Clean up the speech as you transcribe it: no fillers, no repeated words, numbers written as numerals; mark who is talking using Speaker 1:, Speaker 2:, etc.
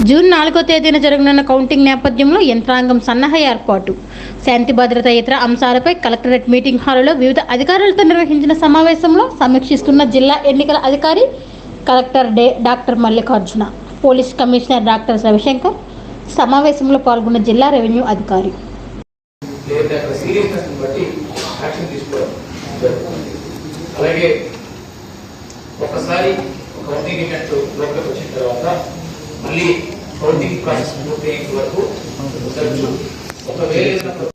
Speaker 1: June 4వ తేదీన జరగనున్న కౌంటింగ్ నేపథ్యంలో యంత్రాంగం సన్నాహ ఏర్పాటు. శాంతి భద్రత ఇతర అంశాలపై కలెక్టరేట్ మీటింగ్ హాలులో వివిధ అధికారులతో నిర్వహించిన సమావేశంలో సమీక్షిస్తున్న జిల్లా ఎన్నికల అధికారి collector doctor Mallikarjuna, police commissioner doctor Ravishankar. సమావేశంలో పాల్గొన్న జిల్లా రెవెన్యూ అధికారి
Speaker 2: అలాగే ఒకసారి కౌంటింగ్ ఈవెంట్ లోపలికి వచ్చిన తర్వాత మళ్ళీ కౌంటింగ్ ప్రాసెస్ పూర్తయ్యేంత వరకు ఒకవేళ